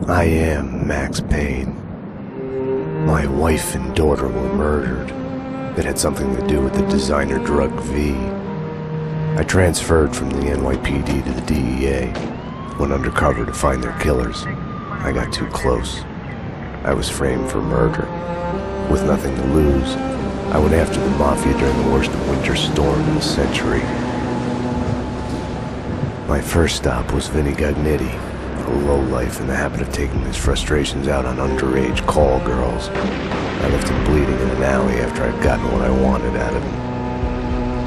I am Max Payne. My wife and daughter were murdered. It had something to do with the designer drug V. I transferred from the NYPD to the DEA, went undercover to find their killers. I got too close. I was framed for murder. With nothing to lose, I went after the Mafia during the worst winter storm in a century. My first stop was Vinny Gagnetti, a lowlife in the habit of taking his frustrations out on underage call girls. I left him bleeding in an alley after I'd gotten what I wanted out of him.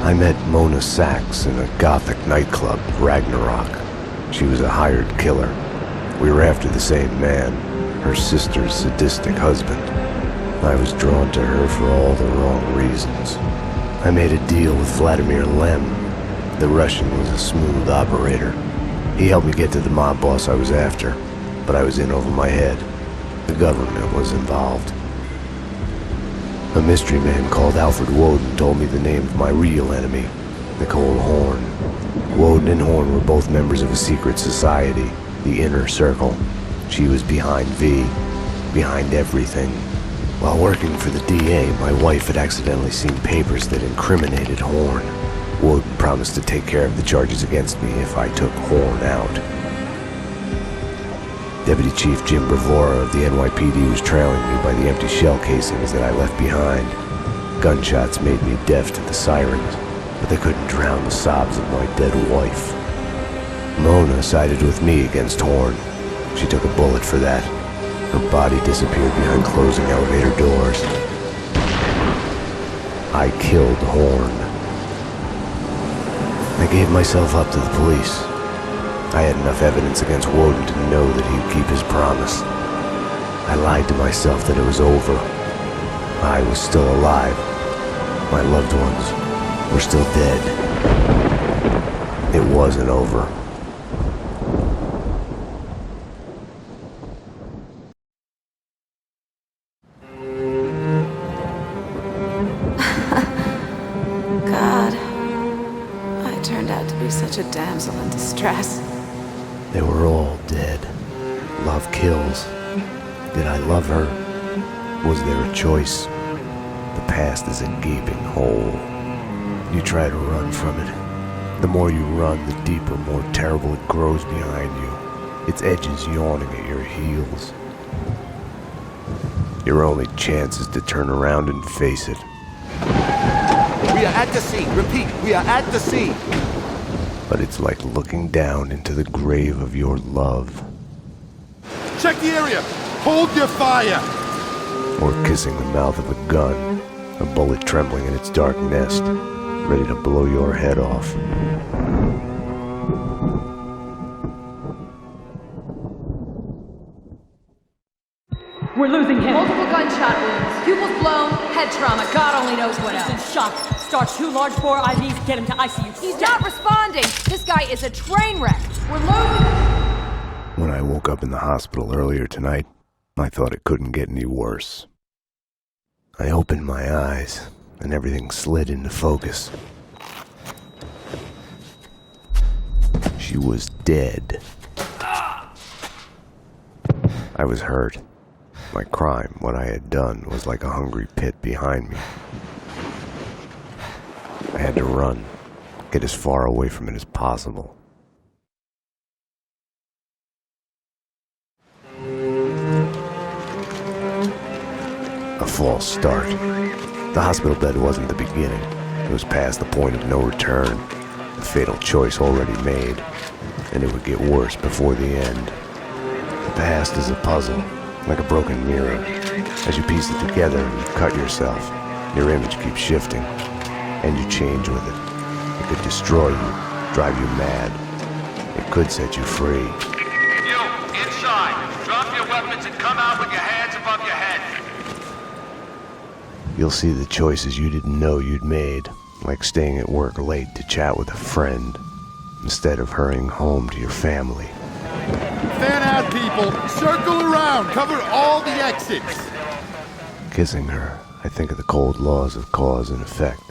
I met Mona Sachs in a gothic nightclub, Ragnarok. She was a hired killer. We were after the same man, her sister's sadistic husband. I was drawn to her for all the wrong reasons. I made a deal with Vladimir Lem. The Russian was a smooth operator. He helped me get to the mob boss I was after, but I was in over my head. The government was involved. A mystery man called Alfred Woden told me the name of my real enemy, Nicole Horn. Woden and Horn were both members of a secret society, the Inner Circle. She was behind V, behind everything. While working for the DA, my wife had accidentally seen papers that incriminated Horn. Woden promised to take care of the charges against me if I took Horn out. Deputy Chief Jim Bravura of the NYPD was trailing me by the empty shell casings that I left behind. Gunshots made me deaf to the sirens, but they couldn't drown the sobs of my dead wife. Mona sided with me against Horn. She took a bullet for that. Her body disappeared behind closing elevator doors. I killed Horn. I gave myself up to the police. I had enough evidence against Woden to know that he'd keep his promise. I lied to myself that it was over. I was still alive. My loved ones were still dead. It wasn't over. God, I turned out to be such a damsel in distress. They were all dead. Love kills. Did I love her? Was there a choice? The past is a gaping hole. You try to run from it. The more you run, the deeper, more terrible it grows behind you. Its edges yawning at your heels. Your only chance is to turn around and face it. We are at the scene. Repeat, we are at the scene. But it's like looking down into the grave of your love. Check the area. Hold your fire. Or kissing the mouth of a gun, a bullet trembling in its dark nest, ready to blow your head off. We're losing him. Multiple gunshot wounds. Pupils blown, head trauma, God only knows what He's in else. shock. Start 2 large bore IVs, get him to ICU. He's not responding. This guy is a train wreck. We're losing him. When I woke up in the hospital earlier tonight, I thought it couldn't get any worse. I opened my eyes, and everything slid into focus. She was dead. I was hurt. My crime, what I had done, was like a hungry pit behind me. I had to run, get as far away from it as possible. A false start. The hospital bed wasn't the beginning. It was past the point of no return. The fatal choice already made, and it would get worse before the end. The past is a puzzle, like a broken mirror. As you piece it together and you cut yourself, your image keeps shifting, and you change with it. It could destroy you, drive you mad. It could set you free. You, inside. Drop your weapons and come out with your hands above your head. You'll see the choices you didn't know you'd made, like staying at work late to chat with a friend, instead of hurrying home to your family. Fan out, people. Circle around. Cover all the exits. Kissing her, I think of the cold laws of cause and effect.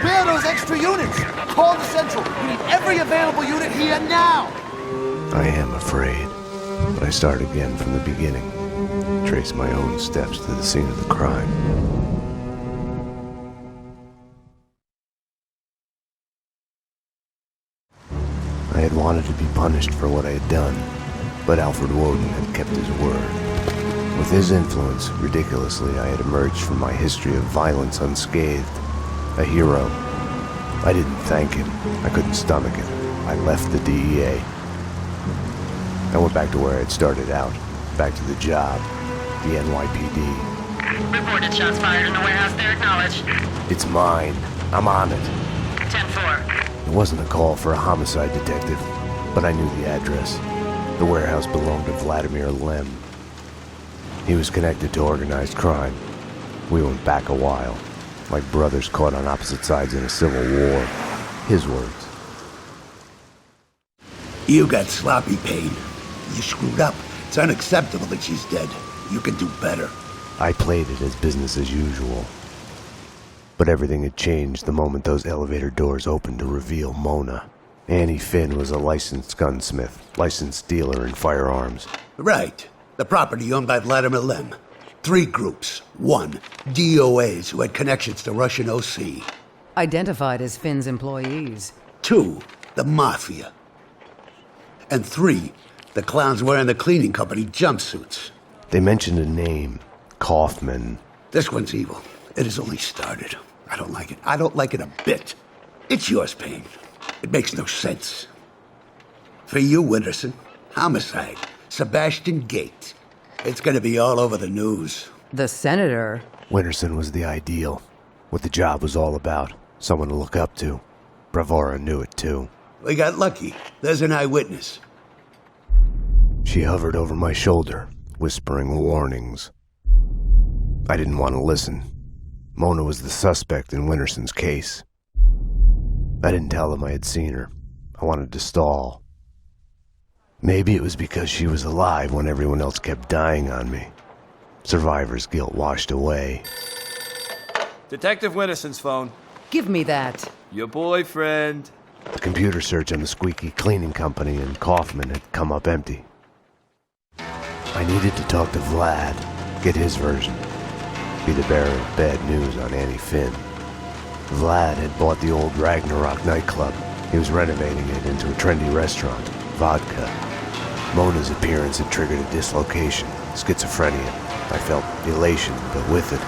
Where are those extra units? Call the Central. We need every available unit here now. I am afraid. But I start again from the beginning, trace my own steps to the scene of the crime. I had wanted to be punished for what I had done, but Alfred Woden had kept his word. With his influence, ridiculously, I had emerged from my history of violence unscathed. A hero. I didn't thank him. I couldn't stomach it. I left the DEA. I went back to where I'd started out. Back to the job. The NYPD. Reported shots fired in the warehouse there, acknowledged. It's mine. I'm on it. 10-4. It wasn't a call for a homicide detective, but I knew the address. The warehouse belonged to Vladimir Lem. He was connected to organized crime. We went back a while, like brothers caught on opposite sides in a civil war. His words. You got sloppy, Payne. You screwed up. It's unacceptable that she's dead. You can do better. I played it as business as usual. But everything had changed the moment those elevator doors opened to reveal Mona. Annie Finn was a licensed gunsmith, licensed dealer in firearms. Right. The property owned by Vladimir Lem. 3 groups. 1, DOAs who had connections to Russian OC. Identified as Finn's employees. 2, the Mafia. And 3, the clowns wearing the cleaning company jumpsuits. They mentioned a name, Kaufman. This one's evil. It has only started. I don't like it. I don't like it a bit. It's yours, Payne. It makes no sense. For you, Winterson, homicide. Sebastian Gate. It's gonna be all over the news. The senator? Winterson was the ideal. What the job was all about. Someone to look up to. Bravura knew it too. We got lucky. There's an eyewitness. She hovered over my shoulder, whispering warnings. I didn't want to listen. Mona was the suspect in Winterson's case. I didn't tell them I had seen her. I wanted to stall. Maybe it was because she was alive when everyone else kept dying on me. Survivor's guilt washed away. Detective Winterson's phone. Give me that. Your boyfriend. The computer search on the squeaky cleaning company and Kaufman had come up empty. I needed to talk to Vlad, get his version. Be the bearer of bad news on Annie Finn. Vlad had bought the old Ragnarok nightclub. He was renovating it into a trendy restaurant, Vodka. Mona's appearance had triggered a dislocation, schizophrenia. I felt elation, but with it,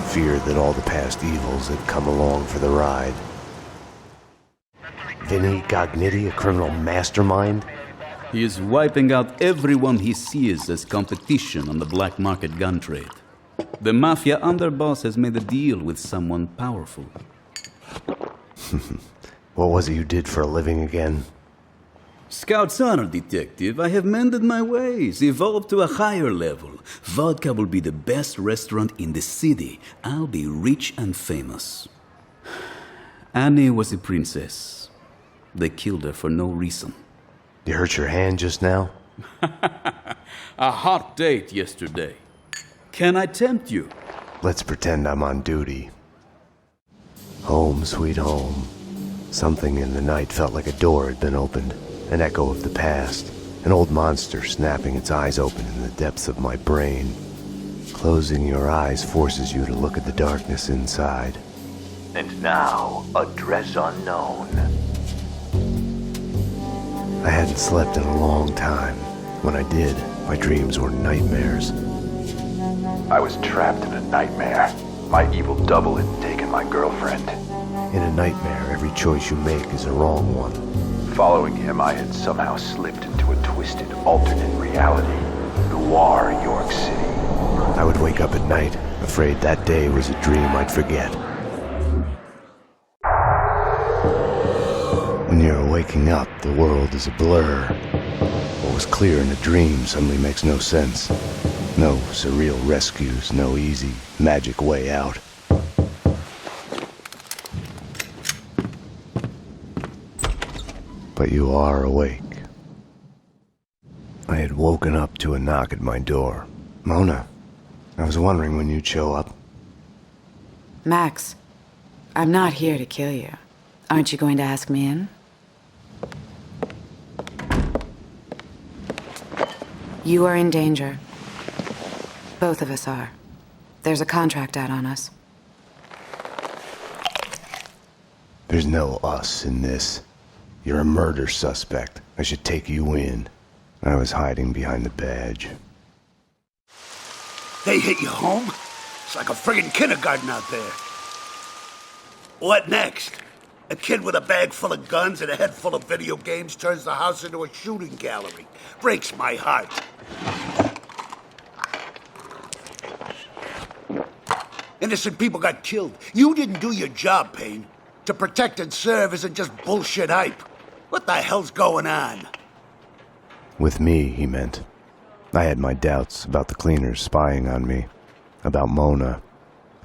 fear that all the past evils had come along for the ride. Vinny Gognitti, a criminal mastermind? He is wiping out everyone he sees as competition on the black market gun trade. The Mafia underboss has made a deal with someone powerful. What was it you did for a living again? Scout's honor, detective. I have mended my ways, evolved to a higher level. Vodka will be the best restaurant in the city. I'll be rich and famous. Annie was a princess. They killed her for no reason. You hurt your hand just now? A hot date yesterday. Can I tempt you? Let's pretend I'm on duty. Home, sweet home. Something in the night felt like a door had been opened. An echo of the past. An old monster snapping its eyes open in the depths of my brain. Closing your eyes forces you to look at the darkness inside. And now, address unknown. I hadn't slept in a long time. When I did, my dreams were nightmares. I was trapped in a nightmare. My evil double had taken my girlfriend. In a nightmare, every choice you make is a wrong one. Following him, I had somehow slipped into a twisted alternate reality. Noir, York City. I would wake up at night, afraid that day was a dream I'd forget. When you're waking up, the world is a blur. What was clear in a dream suddenly makes no sense. No surreal rescues, no easy, magic way out. But you are awake. I had woken up to a knock at my door. Mona, I was wondering when you'd show up. Max, I'm not here to kill you. Aren't you going to ask me in? You are in danger. Both of us are. There's a contract out on us. There's no us in this. You're a murder suspect. I should take you in. I was hiding behind the badge. They hit you home? It's like a friggin' kindergarten out there. What next? A kid with a bag full of guns and a head full of video games turns the house into a shooting gallery. Breaks my heart. Innocent people got killed. You didn't do your job, Payne. To protect and serve isn't just bullshit hype. What the hell's going on? With me, he meant. I had my doubts about the cleaners spying on me. About Mona.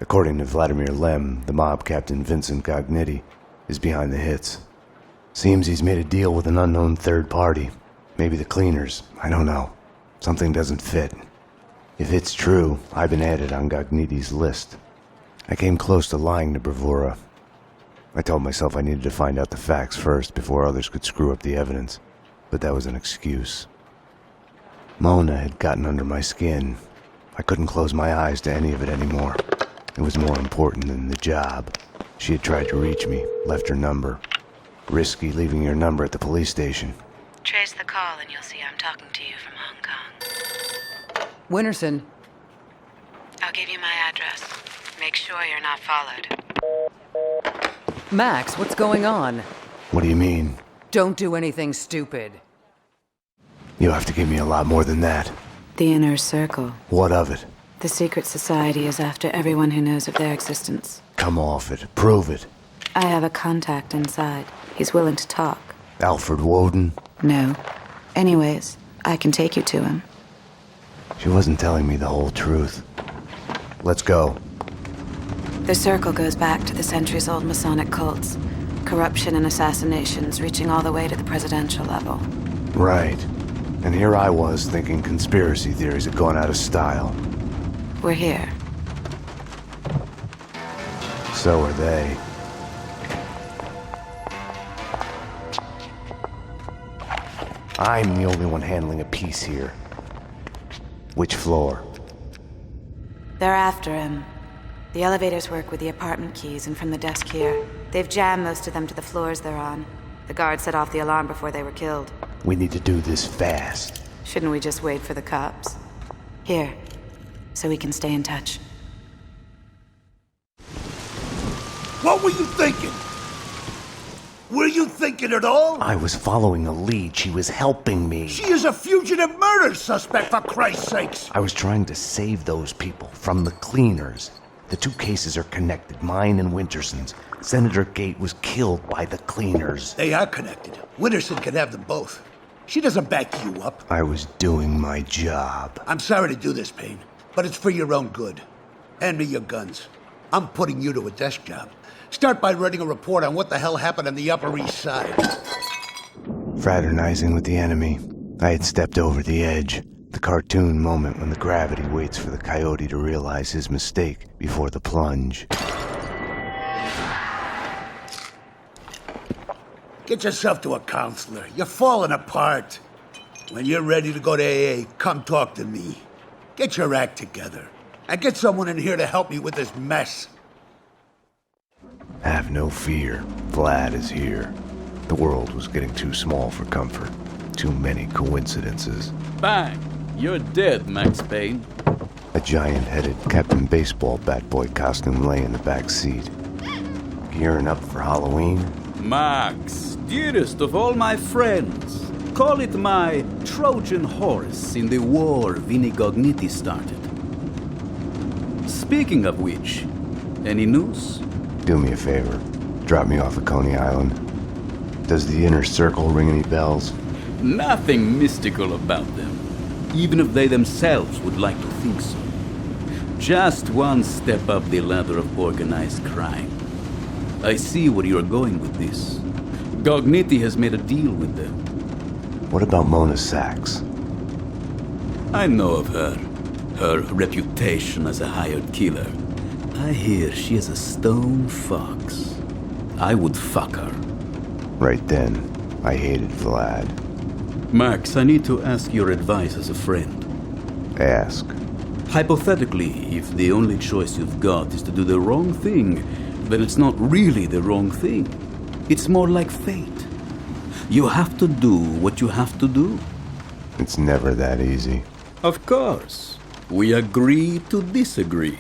According to Vladimir Lem, the mob captain Vincent Gognitti is behind the hits. Seems he's made a deal with an unknown third party. Maybe the cleaners. I don't know. Something doesn't fit. If it's true, I've been added on Gognitti's list. I came close to lying to Bravura. I told myself I needed to find out the facts first before others could screw up the evidence, but that was an excuse. Mona had gotten under my skin. I couldn't close my eyes to any of it anymore. It was more important than the job. She had tried to reach me, left her number. Risky leaving your number at the police station. Trace the call and you'll see I'm talking to you from Hong Kong. Winterson. I'll give you my address. Make sure you're not followed. Max, what's going on? What do you mean? Don't do anything stupid. You have to give me a lot more than that. The Inner Circle. What of it? The secret society is after everyone who knows of their existence. Come off it. Prove it. I have a contact inside. He's willing to talk. Alfred Woden? No. Anyways, I can take you to him. She wasn't telling me the whole truth. Let's go. The Circle goes back to the centuries-old Masonic cults. Corruption and assassinations reaching all the way to the presidential level. Right. And here I was thinking conspiracy theories had gone out of style. We're here. So are they. I'm the only one handling a piece here. Which floor? They're after him. The elevators work with the apartment keys and from the desk here. They've jammed most of them to the floors they're on. The guards set off the alarm before they were killed. We need to do this fast. Shouldn't we just wait for the cops? Here, so we can stay in touch. What were you thinking? Were you thinking at all? I was following a lead. She was helping me. She is a fugitive murder suspect, for Christ's sakes! I was trying to save those people from the cleaners. The two cases are connected, mine and Winterson's. Senator Gate was killed by the cleaners. They are connected. Winterson can have them both. She doesn't back you up. I was doing my job. I'm sorry to do this, Payne, but it's for your own good. Hand me your guns. I'm putting you to a desk job. Start by writing a report on what the hell happened on the Upper East Side. Fraternizing with the enemy. I had stepped over the edge. The cartoon moment when the gravity waits for the coyote to realize his mistake before the plunge. Get yourself to a counselor. You're falling apart. When you're ready to go to AA, come talk to me. Get your act together. And get someone in here to help me with this mess. Have no fear. Vlad is here. The world was getting too small for comfort. Too many coincidences. Bang! You're dead, Max Payne. A giant-headed Captain Baseball bat boy costume lay in the back seat. Gearing up for Halloween? Max, dearest of all my friends. Call it my Trojan horse in the war Vinny Gognitti started. Speaking of which, any news? Do me a favor. Drop me off at Coney Island. Does the Inner Circle ring any bells? Nothing mystical about them, even if they themselves would like to think so. Just one step up the ladder of organized crime. I see where you're going with this. Gognitti has made a deal with them. What about Mona Sachs? I know of her. Her reputation as a hired killer. I hear she is a stone fox. I would fuck her. Right then, I hated Vlad. Max, I need to ask your advice as a friend. Ask. Hypothetically, if the only choice you've got is to do the wrong thing, then it's not really the wrong thing. It's more like fate. You have to do what you have to do. It's never that easy. Of course. We agree to disagree.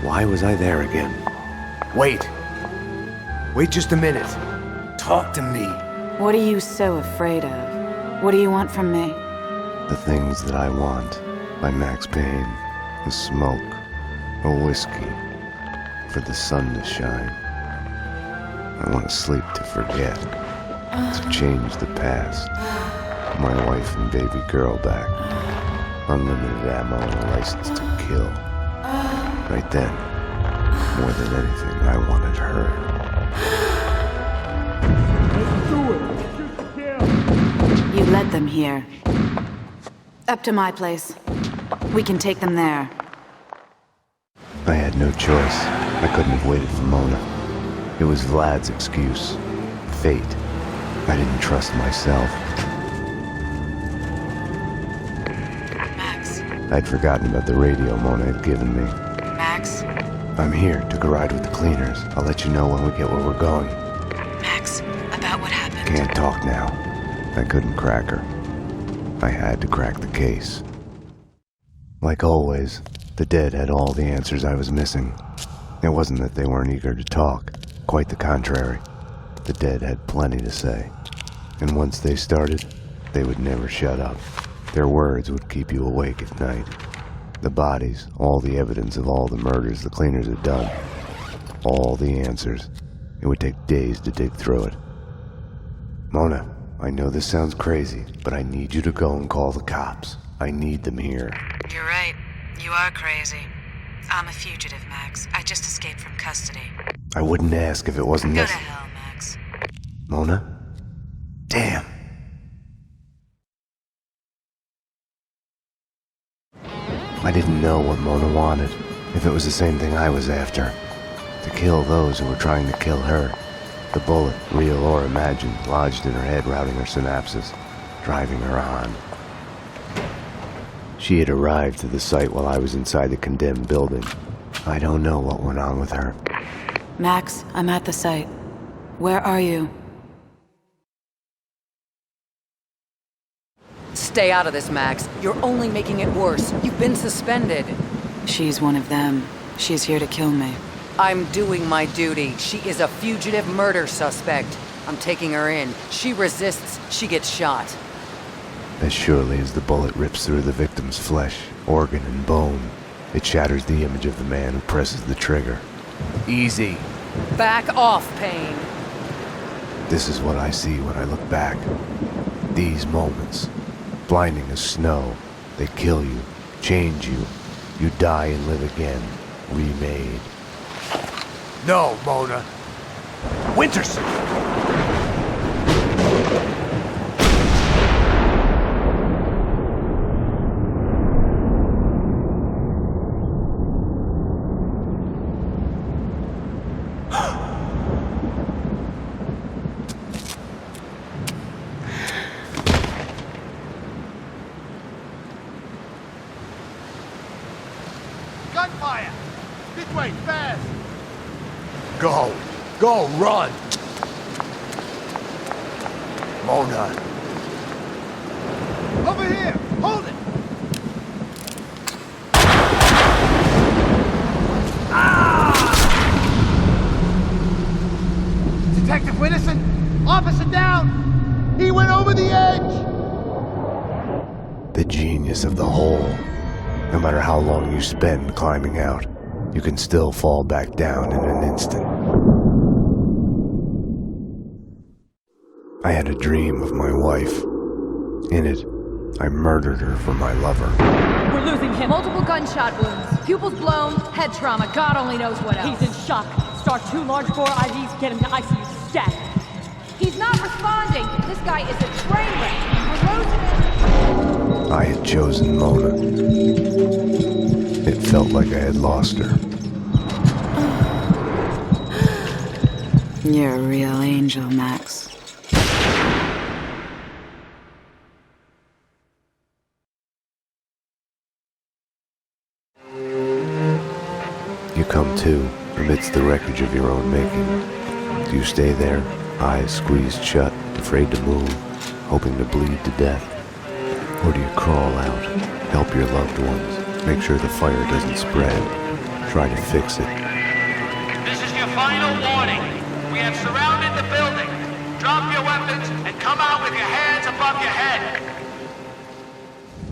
Why was I there again? Wait! Wait just a minute. Talk to me. What are you so afraid of? What do you want from me? The Things That I Want by Max Payne. The smoke. A whiskey. For the sun to shine. I want to sleep to forget. To change the past. My wife and baby girl back. Unlimited ammo and a license to kill. Right then, more than anything, I wanted her. Let's do it. Shoot to kill. You led them here. Up to my place. We can take them there. I had no choice. I couldn't have waited for Mona. It was Vlad's excuse. Fate. I didn't trust myself. Max. I'd forgotten about the radio Mona had given me. Max. I'm here. Took a ride with the cleaners. I'll let you know when we get where we're going. Max, about what happened. Can't talk now. I couldn't crack her. I had to crack the case. Like always, the dead had all the answers I was missing. It wasn't that they weren't eager to talk. Quite the contrary. The dead had plenty to say. And once they started, they would never shut up. Their words would keep you awake at night. The bodies, all the evidence of all the murders the cleaners had done. All the answers. It would take days to dig through it. Mona, I know this sounds crazy, but I need you to go and call the cops. I need them here. You're right. You are crazy. I'm a fugitive, Max. I just escaped from custody. I wouldn't ask if it wasn't Go to hell, Max. Mona? Damn. I didn't know what Mona wanted, if it was the same thing I was after. To kill those who were trying to kill her. The bullet, real or imagined, lodged in her head, routing her synapses, driving her on. She had arrived to the site while I was inside the condemned building. I don't know what went on with her. Max, I'm at the site. Where are you? Stay out of this, Max. You're only making it worse. You've been suspended. She's one of them. She's here to kill me. I'm doing my duty. She is a fugitive murder suspect. I'm taking her in. She resists, she gets shot. As surely as the bullet rips through the victim's flesh, organ, and bone, it shatters the image of the man who presses the trigger. Easy. Back off, Payne. This is what I see when I look back. These moments. Blinding as snow. They kill you, change you. You die and live again. Remade. No, Mona. Winterson! Gunfire! This way, fast! Go! Go, run! Mona! Over here! Hold it! Ah! Detective Winterson! Officer down! He went over the edge! The genius of the hole. No matter how long you spend climbing out, you can still fall back down in an instant. I had a dream of my wife. In it, I murdered her for my lover. We're losing him. Multiple gunshot wounds, pupils blown, head trauma, God only knows what else. He's in shock. Start 2 large bore IVs, get him to ICU stat. He's not responding. This guy is a train wreck. We're losing him. I had chosen Mona. It felt like I had lost her. You're a real angel, Max. You come to, amidst the wreckage of your own making. Do you stay there, eyes squeezed shut, afraid to move, hoping to bleed to death? Or do you crawl out, help your loved ones, make sure the fire doesn't spread, try to fix it? This is your final warning. We have surrounded the building. Drop your weapons and come out with your hands above your head.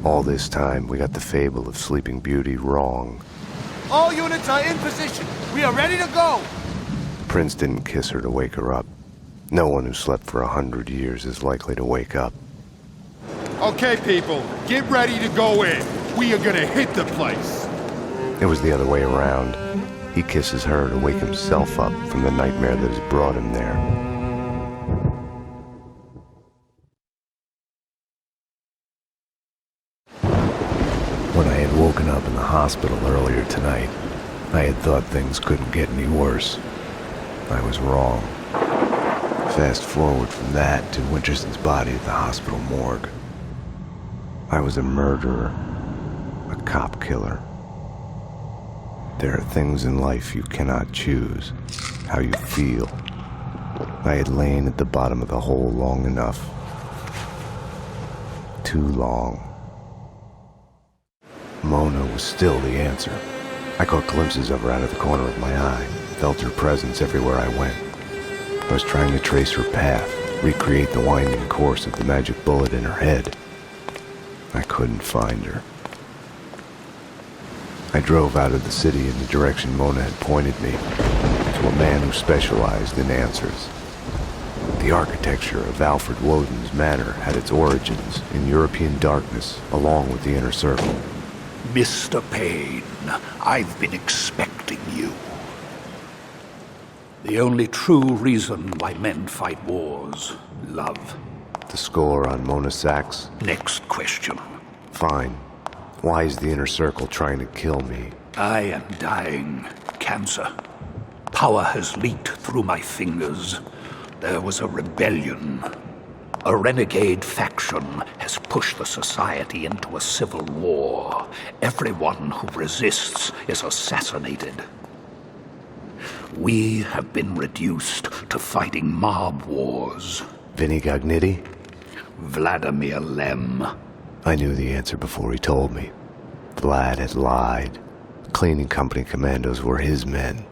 All this time, we got the fable of Sleeping Beauty wrong. All units are in position. We are ready to go. Prince didn't kiss her to wake her up. No one who slept for 100 years is likely to wake up. Okay, people, get ready to go in. We are gonna hit the place. It was the other way around. He kisses her to wake himself up from the nightmare that has brought him there. When I had woken up in the hospital earlier tonight, I had thought things couldn't get any worse. I was wrong. Fast forward from that to Winterson's body at the hospital morgue. I was a murderer, a cop killer. There are things in life you cannot choose, how you feel. I had lain at the bottom of the hole long enough. Too long. Mona was still the answer. I caught glimpses of her out of the corner of my eye, felt her presence everywhere I went. I was trying to trace her path, recreate the winding course of the magic bullet in her head. I couldn't find her. I drove out of the city in the direction Mona had pointed me, to a man who specialized in answers. The architecture of Alfred Woden's manor had its origins in European darkness, along with the Inner Circle. Mr. Payne, I've been expecting you. The only true reason why men fight wars, love. The score on Mona Sachs? Next question. Fine. Why is the Inner Circle trying to kill me? I am dying. Cancer. Power has leaked through my fingers. There was a rebellion. A renegade faction has pushed the society into a civil war. Everyone who resists is assassinated. We have been reduced to fighting mob wars. Vinny Gognitti? Vladimir Lem. I knew the answer before he told me. Vlad had lied. Cleaning company commandos were his men.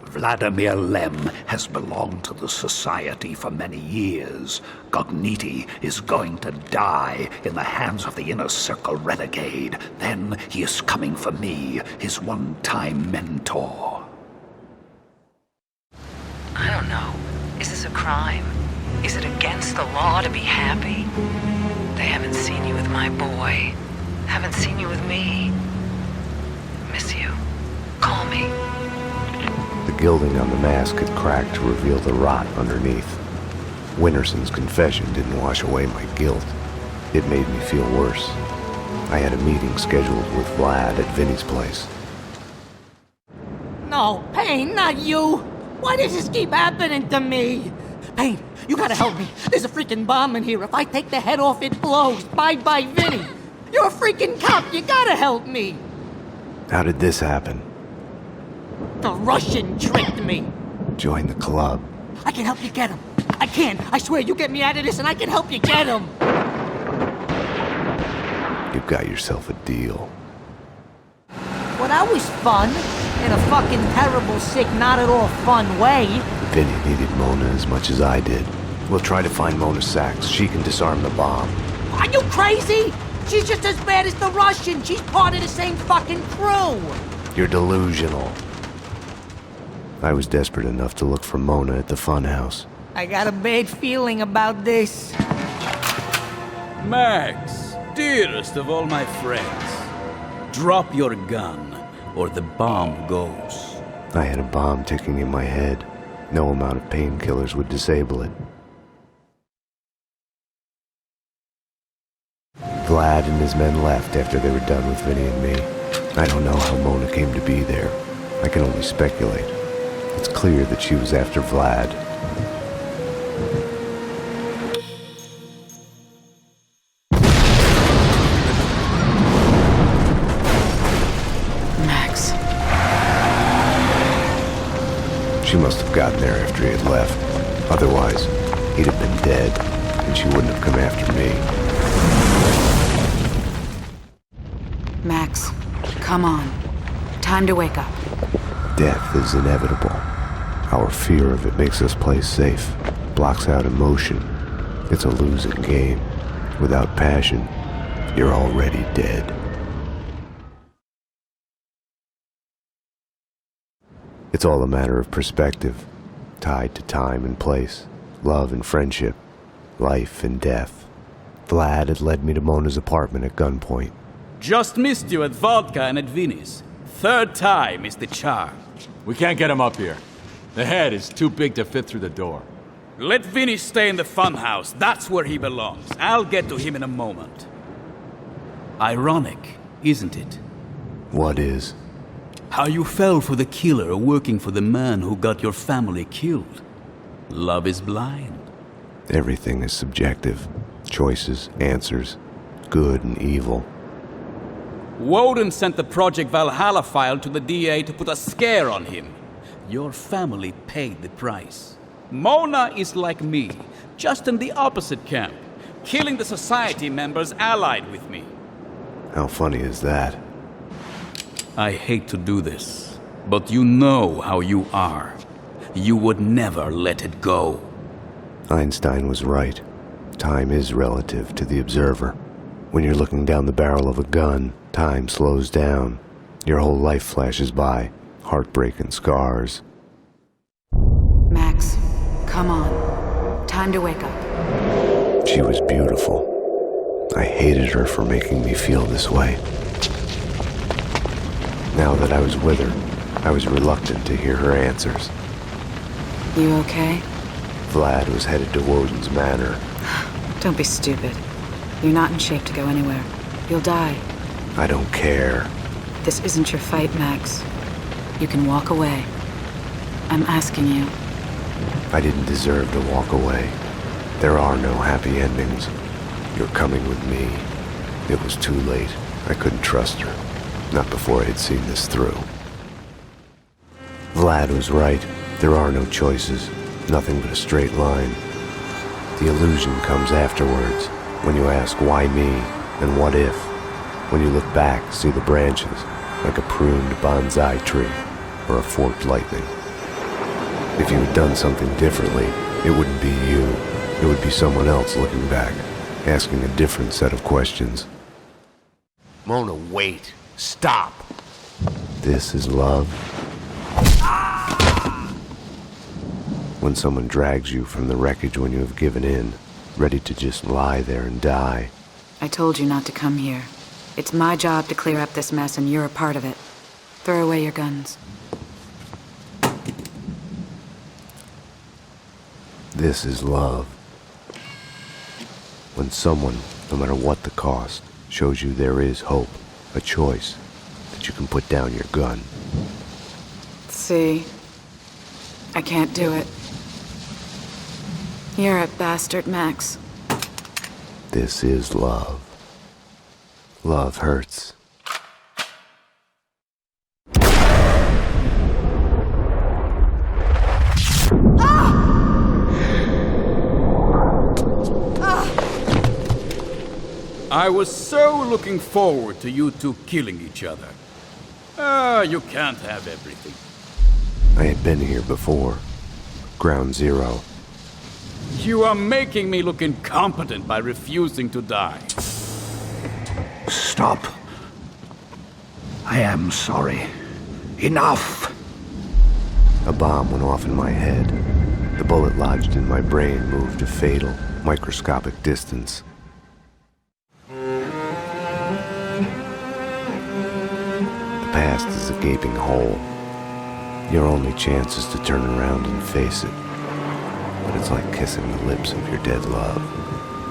Vladimir Lem has belonged to the society for many years. Gognitti is going to die in the hands of the Inner Circle renegade. Then he is coming for me, his one-time mentor. I don't know. Is this a crime? Is it against the law to be happy? They haven't seen you with my boy. Haven't seen you with me. Miss you. Call me. The gilding on the mask had cracked to reveal the rot underneath. Winterson's confession didn't wash away my guilt. It made me feel worse. I had a meeting scheduled with Vlad at Vinny's place. No, Payne, not you! Why does this keep happening to me? Payne, you gotta help me. There's a freaking bomb in here. If I take the head off, it blows. Bye-bye, Vinny. You're a freaking cop. You gotta help me. How did this happen? The Russian tricked me. Join the club. I can help you get him. I can. I swear, you get me out of this and I can help you get him. You've got yourself a deal. Well, that was fun. In a fucking terrible, sick, not at all fun way. Vinny needed Mona as much as I did. We'll try to find Mona Sachs. She can disarm the bomb. Are you crazy? She's just as bad as the Russian. She's part of the same fucking crew. You're delusional. I was desperate enough to look for Mona at the funhouse. I got a bad feeling about this. Max, dearest of all my friends, drop your gun, or the bomb goes. I had a bomb ticking in my head. No amount of painkillers would disable it. Vlad and his men left after they were done with Vinny and me. I don't know how Mona came to be there. I can only speculate. It's clear that she was after Vlad. Max. She must have gotten there after he had left. Otherwise, he'd have been dead, and she wouldn't have come after me. Max, come on. Time to wake up. Death is inevitable. Our fear of it makes us play safe, blocks out emotion. It's a losing game. Without passion, you're already dead. It's all a matter of perspective, tied to time and place, love and friendship, life and death. Vlad had led me to Mona's apartment at gunpoint. Just missed you at vodka and at Vinny's. Third time is the charm. We can't get him up here. The head is too big to fit through the door. Let Vinny stay in the funhouse. That's where he belongs. I'll get to him in a moment. Ironic, isn't it? What is? How you fell for the killer working for the man who got your family killed. Love is blind. Everything is subjective. Choices, answers, good and evil. Woden sent the Project Valhalla file to the DA to put a scare on him. Your family paid the price. Mona is like me, just in the opposite camp, killing the society members allied with me. How funny is that? I hate to do this, but you know how you are. You would never let it go. Einstein was right. Time is relative to the observer. When you're looking down the barrel of a gun, time slows down. Your whole life flashes by. Heartbreak and scars. Max, come on. Time to wake up. She was beautiful. I hated her for making me feel this way. Now that I was with her, I was reluctant to hear her answers. You okay? Vlad was headed to Woden's manor. Don't be stupid. You're not in shape to go anywhere. You'll die. I don't care. This isn't your fight, Max. You can walk away. I'm asking you. I didn't deserve to walk away. There are no happy endings. You're coming with me. It was too late. I couldn't trust her. Not before I had seen this through. Vlad was right. There are no choices. Nothing but a straight line. The illusion comes afterwards, when you ask why me and what if. When you look back, see the branches, like a pruned bonsai tree or a forked lightning. If you had done something differently, it wouldn't be you. It would be someone else looking back, asking a different set of questions. Mona, wait. Stop. This is love. When someone drags you from the wreckage when you have given in, ready to just lie there and die. I told you not to come here. It's my job to clear up this mess, and you're a part of it. Throw away your guns. This is love. When someone, no matter what the cost, shows you there is hope, a choice, that you can put down your gun. See? I can't do it. You're a bastard, Max. This is love. Love hurts. I was so looking forward to you two killing each other. You can't have everything. I had been here before. Ground Zero. You are making me look incompetent by refusing to die. Stop. I am sorry. Enough. A bomb went off in my head. The bullet lodged in my brain moved a fatal, microscopic distance. The past is a gaping hole. Your only chance is to turn around and face it. But it's like kissing the lips of your dead love.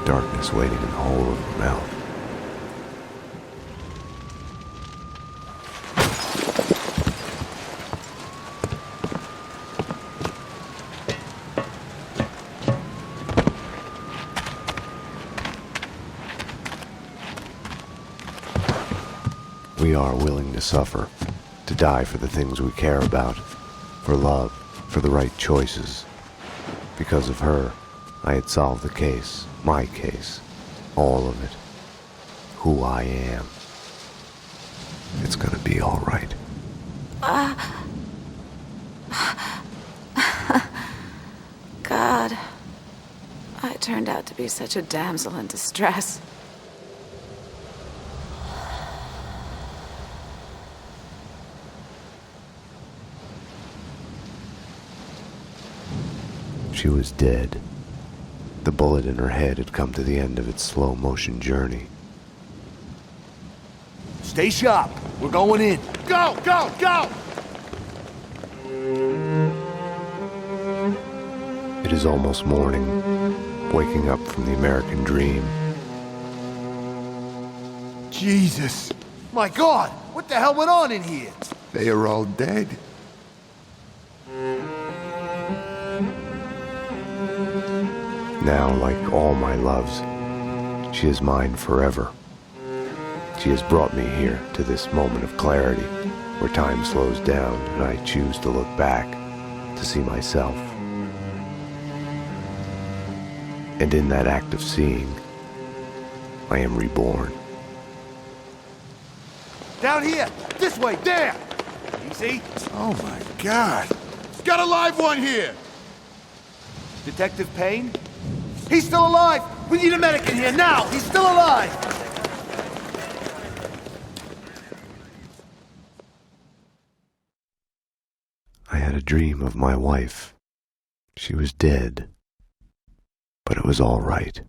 Darkness waiting in the hole of your mouth. We are willing to suffer, to die for the things we care about, for love, for the right choices. Because of her, I had solved the case, my case, all of it, who I am. It's gonna be all right. God, I turned out to be such a damsel in distress. She was dead. The bullet in her head had come to the end of its slow-motion journey. Stay sharp. We're going in. Go, go, go! It is almost morning, waking up from the American dream. Jesus. My God, what the hell went on in here? They are all dead. Now, like all my loves, she is mine forever. She has brought me here to this moment of clarity, where time slows down and I choose to look back, to see myself. And in that act of seeing, I am reborn. Down here! This way! There! Easy. Oh my God. Got a live one here! Detective Payne? He's still alive! We need a medic in here now! He's still alive! I had a dream of my wife. She was dead, but it was all right.